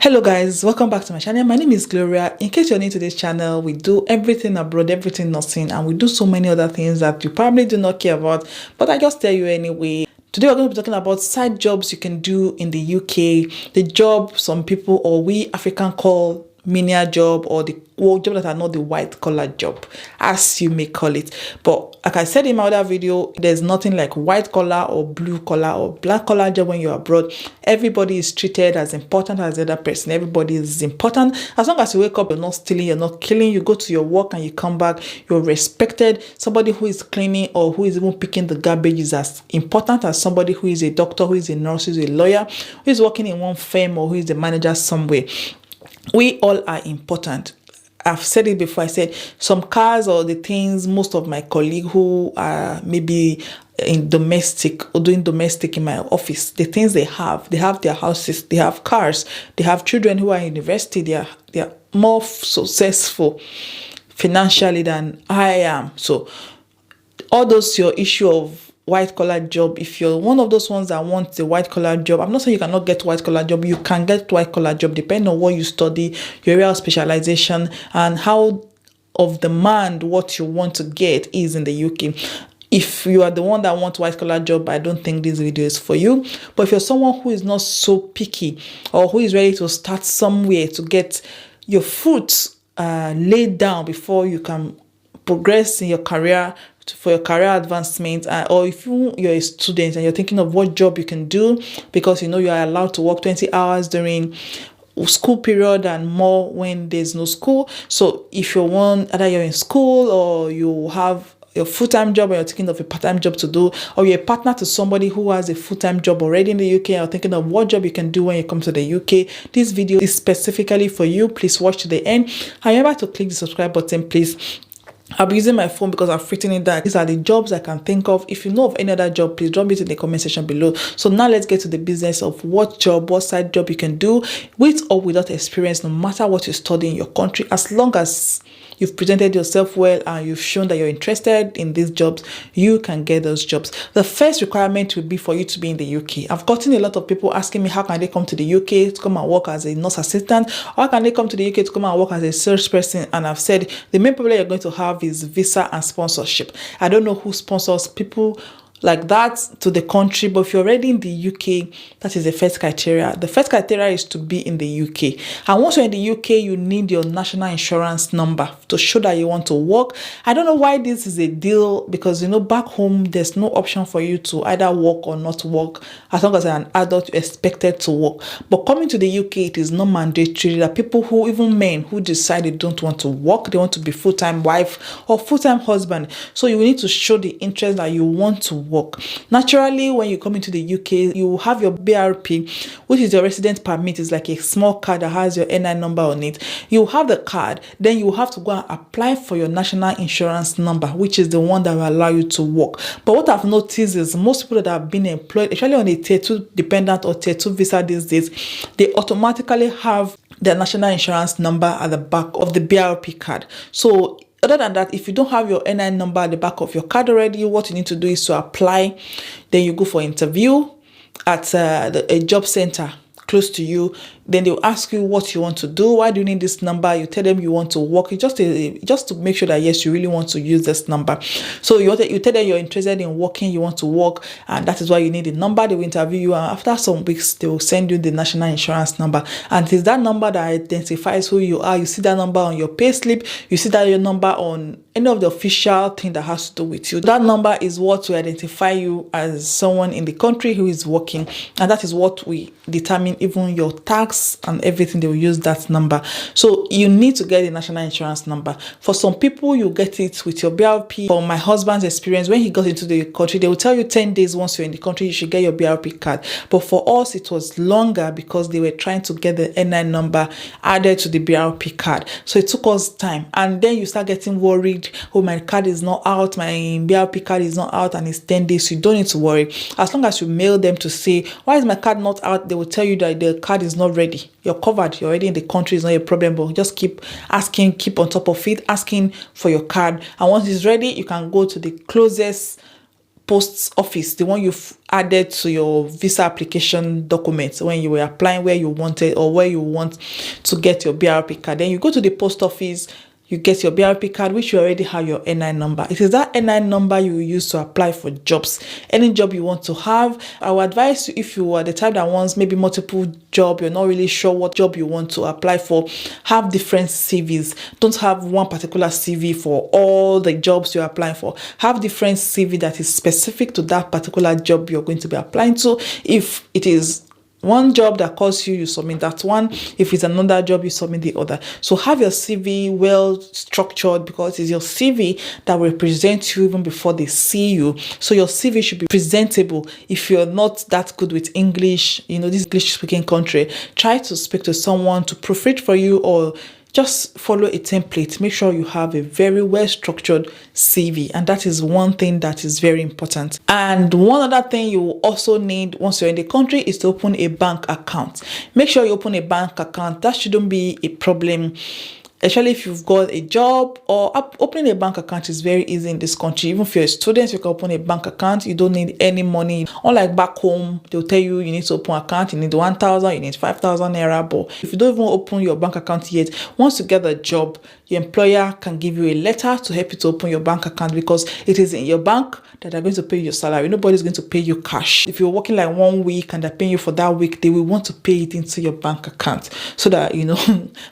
Hello guys, welcome back to my channel. My name is Gloria. In case you're new to this channel, we do everything abroad, everything nursing, and we do so many other things that you probably do not care about, but I just tell you anyway. Today we're going to be talking about side jobs you can do in the UK, the job some people or we African call menial job, or the job that are not the white collar job, as you may call it. But like I said in my other video, there's nothing like white collar or blue collar or black collar job when you're abroad. Everybody is treated as important as the other person. Everybody is important. As long as you wake up, you're not stealing, you're not killing, you go to your work and you come back, you're respected. Somebody who is cleaning or who is even picking the garbage is as important as somebody who is a doctor, who is a nurse, who is a lawyer, who is working in one firm, or who is the manager somewhere. We all are important. I've said it before. I said some cars or the things most of my colleagues who are maybe in domestic or doing domestic in my office, the things they have their houses, they have cars, they have children who are in university, they are more successful financially than I am. So all those your issue of white collar job, if you're one of those ones that want the white collar job, I'm not saying you cannot get white collar job. You can get white collar job depending on what you study, your area of specialization, and how of demand what you want to get is in the UK. If you are the one that wants white collar job, I don't think this video is for you. But if you're someone who is not so picky, or who is ready to start somewhere to get your foot laid down before you can progress in your career, for your career advancement, or if you're a student and you're thinking of what job you can do, because you know you are allowed to work 20 hours during school period and more when there's no school. So if you want, either you're in school or you have a full-time job, or you're thinking of a part-time job to do, or you're a partner to somebody who has a full-time job already in the UK, or thinking of what job you can do when you come to the UK, this video is specifically for you. Please watch to the end. Remember to click the subscribe button, please. I'll be using my phone because I've written it down. These are the jobs I can think of. If you know of any other job, please drop it in the comment section below. So now let's get to the business of what side job you can do with or without experience, no matter what you study in your country, as long as you've presented yourself well and you've shown that you're interested in these jobs, you can get those jobs. The first requirement will be for you to be in the UK. I've gotten a lot of people asking me, how can they come to the UK to come and work as a nurse assistant? Or how can they come to the UK to come and work as a salesperson? And I've said the main problem you're going to have is visa and sponsorship. I don't know who sponsors people like that to the country, but if you're already in the UK, that is the first criteria. The first criteria is to be in the UK. And once you're in the UK, you need your national insurance number to show that you want to work. I don't know why this is a deal, because you know back home there's no option for you to either work or not work. As long as you're an adult, you're expected to work. But coming to the UK, it is not mandatory. There are people who, even men, who decide they don't want to work, they want to be full-time wife or full-time husband. So you need to show the interest that you want to work. Naturally, when you come into the UK, you have your BRP, which is your resident permit. It's like a small card that has your NI number on it. You have the card, then you have to go and apply for your national insurance number, which is the one that will allow you to work. But what I've noticed is most people that have been employed, especially on a tier 2 dependent or tier 2 visa these days, they automatically have their national insurance number at the back of the BRP card. So other than that, if you don't have your NI number at the back of your card already, what you need to do is to apply. Then you go for interview at a job center close to you. Then they'll ask you what you want to do. Why do you need this number? You tell them you want to work. It's just to make sure that yes, you really want to use this number. So you tell them you're interested in working, you want to work, and that is why you need the number. They will interview you, and after some weeks, they will send you the national insurance number. And it is that number that identifies who you are. You see that number on your payslip. You see that your number on any of the official thing that has to do with you. That number is what will identify you as someone in the country who is working, and that is what we determine even your tax and everything. They will use that number. So you need to get the national insurance number. For some people, you get it with your BRP. For my husband's experience, when he got into the country, they will tell you 10 days once you're in the country, you should get your BRP card. But for us, it was longer because they were trying to get the NI number added to the BRP card. So it took us time. And then you start getting worried, oh, my card is not out, my BRP card is not out, and it's 10 days. You don't need to worry. As long as you mail them to say, why is my card not out? They will tell you that the card is not ready. You're covered. You're already in the country. It's not a problem, but just keep asking, keep on top of it, asking for your card. And once it's ready, you can go to the closest post office, the one you've added to your visa application documents when you were applying where you wanted or where you want to get your BRP card. Then you go to the post office, you get your BRP card, which you already have your NI number. It is that NI number you will use to apply for jobs. Any job you want to have. I would advise you, if you are the type that wants maybe multiple job, you're not really sure what job you want to apply for, have different CVs. Don't have one particular CV for all the jobs you're applying for. Have different CV that is specific to that particular job you're going to be applying to. If it is one job that calls you, you submit that one. If it's another job, you submit the other. So have your CV well structured, because it's your CV that will represent you even before they see you. So your CV should be presentable. If you're not that good with English, this English speaking country, try to speak to someone to proofread for you, or just follow a template. Make sure you have a very well-structured CV. And that is one thing that is very important. And one other thing you will also need once you're in the country is to open a bank account. Make sure you open a bank account. That shouldn't be a problem, especially if you've got a job. Or opening a bank account is very easy in this country. Even if you're a student, you can open a bank account. You don't need any money. Unlike back home, they'll tell you need to open an account. You need 1,000, you need 5,000 naira. But if you don't even open your bank account yet, once you get a job, your employer can give you a letter to help you to open your bank account, because it is in your bank that they're going to pay your salary. Nobody's going to pay you cash. If you're working like 1 week and they're paying you for that week, they will want to pay it into your bank account, so that,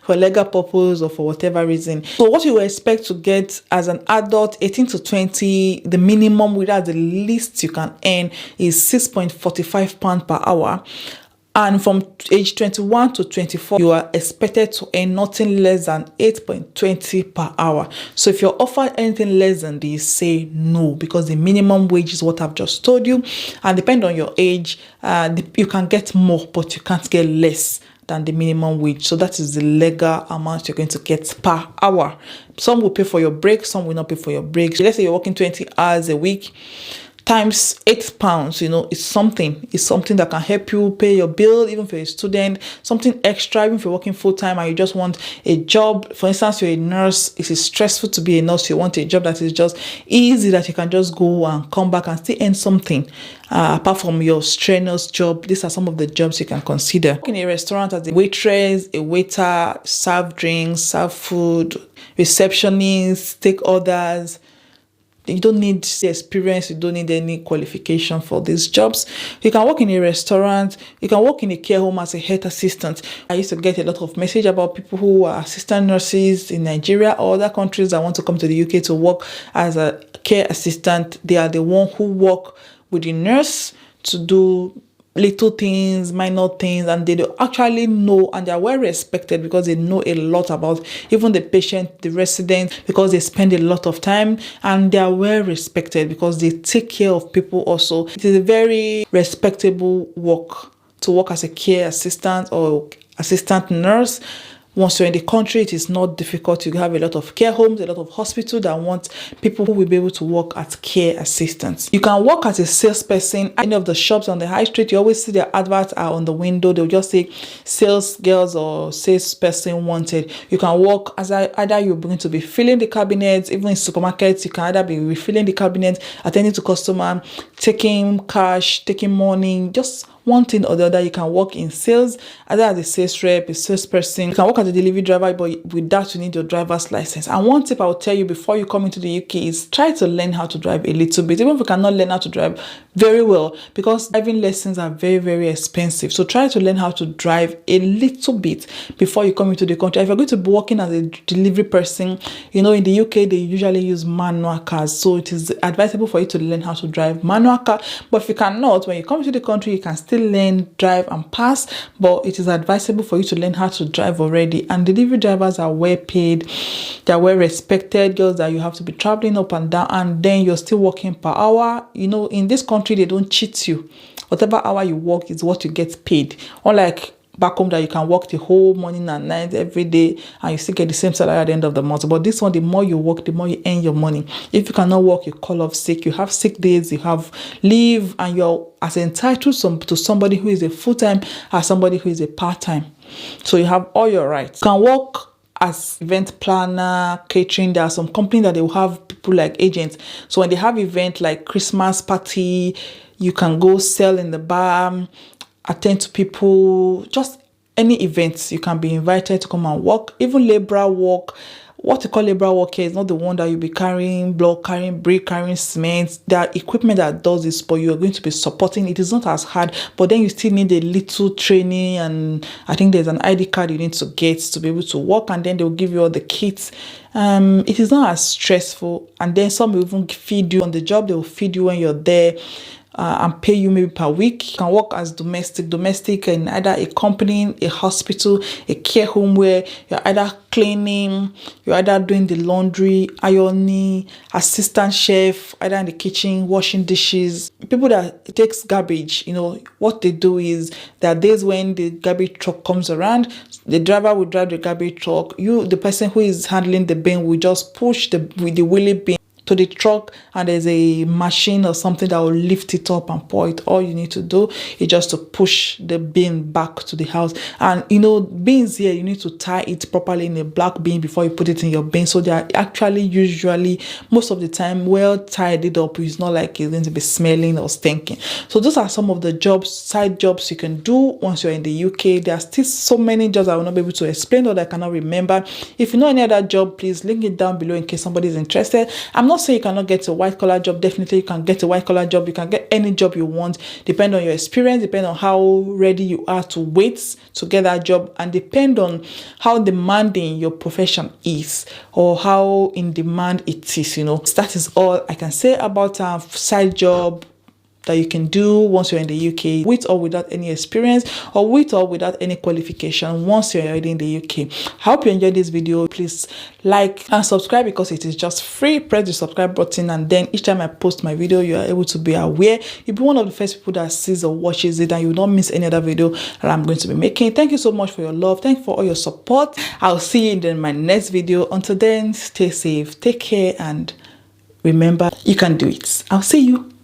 for legal purpose or for whatever reason. So what you will expect to get as an adult, 18 to 20, the minimum without the least you can earn is £6.45 per hour. And from age 21 to 24, you are expected to earn nothing less than 8.20 per hour. So if you're offered anything less than this, say no, because the minimum wage is what I've just told you. And depending on your age, you can get more, but you can't get less than the minimum wage. So that is the legal amount you're going to get per hour. Some will pay for your break, some will not pay for your breaks. Let's say you're working 20 hours a week, times £8, it's something that can help you pay your bill, even if you're a student, something extra, even if you're working full-time and you just want a job. For instance, you're a nurse, it is stressful to be a nurse, you want a job that is just easy, that you can just go and come back and still earn something. Apart from your strenuous job, these are some of the jobs you can consider. Work in a restaurant as a waitress, a waiter, serve drinks, serve food, receptionist, take orders. You don't need the experience, you don't need any qualification for these jobs. You can work in a restaurant, you can work in a care home as a health assistant. I used to get a lot of message about people who are assistant nurses in Nigeria or other countries that want to come to the UK to work as a care assistant. They are the one who work with the nurse to do little things, minor things, and they do actually know, and they are well respected because they know a lot about even the patient, the resident, because they spend a lot of time, and they are well respected because they take care of people also. It is a very respectable work to work as a care assistant or assistant nurse. Once you're in the country, it is not difficult. You have a lot of care homes, a lot of hospitals that want people who will be able to work as care assistants. You can work as a salesperson. Any of the shops on the high street, you always see their adverts are on the window. They'll just say sales girls or salesperson wanted. You can work as either you're going to be filling the cabinets, even in supermarkets, you can either be refilling the cabinet, attending to customer, taking cash, taking money, just one thing or the other. You can work in sales, either as a sales rep, a salesperson. You can work as a delivery driver, but with that you need your driver's license. And one tip I will tell you before you come into the UK is try to learn how to drive a little bit, even if you cannot learn how to drive very well, because driving lessons are very, very expensive. So try to learn how to drive a little bit before you come into the country. If you're going to be working as a delivery person, in the UK they usually use manual cars, so it is advisable for you to learn how to drive manual car. But if you cannot, when you come to the country, you can still learn, drive and pass, but it is advisable for you to learn how to drive already. And delivery drivers are well paid, they are well respected, girls that you have to be traveling up and down, and then you're still working per hour. In this country they don't cheat you. Whatever hour you work is what you get paid, unlike back home that you can work the whole morning and night every day and you still get the same salary at the end of the month. But this one, the more you work, the more you earn your money. If you cannot work, you call off sick, you have sick days, you have leave, and you're as entitled to somebody who is a full-time as somebody who is a part-time. So you have all your rights. You can work as event planner, catering. There are some companies that they will have people like agents. So when they have event like Christmas party, you can go sell in the bar, attend to people, just any events. You can be invited to come and work, even labor work. What you call labor work here is not the one that you'll be carrying block, carrying brick, carrying cement. There are equipment that does this, but you're going to be supporting. It is not as hard, but then you still need a little training, and I think there's an ID card you need to get to be able to work, and then they'll give you all the kits. It is not as stressful, and then some will even feed you on the job. They will feed you when you're there. And pay you maybe per week. You can work as domestic in either a company, a hospital, a care home, where you're either cleaning, you're either doing the laundry, ironing, assistant chef, either in the kitchen, washing dishes. People that takes garbage, what they do is there are days when the garbage truck comes around, the driver will drive the garbage truck. The person who is handling the bin, will just push with the wheelie bin to the truck, and there's a machine or something that will lift it up and pour it. All you need to do is just to push the bin back to the house. And bins here, you need to tie it properly in a black bin before you put it in your bin. So they are actually usually most of the time well tidied up. It's not like it's going to be smelling or stinking. So those are some of the side jobs you can do once you're in the UK. There are still so many jobs I will not be able to explain or that I cannot remember. If you know any other job, please link it down below in case somebody is interested. I'm not saying you cannot get a white collar job. Definitely you can get a white collar job. You can get any job you want, depend on your experience, depend on how ready you are to wait to get that job, and depend on how demanding your profession is or how in demand it is. That is all I can say about a side job that you can do once you're in the UK, with or without any experience, or with or without any qualification once you're already in the UK. I hope you enjoyed this video. Please like and subscribe because it is just free. Press the subscribe button, and then each time I post my video, you are able to be aware. You'll be one of the first people that sees or watches it, and you will not miss any other video that I'm going to be making. Thank you so much for your love. Thank you for all your support. I'll see you in my next video. Until then, stay safe, take care, and remember, you can do it. I'll see you.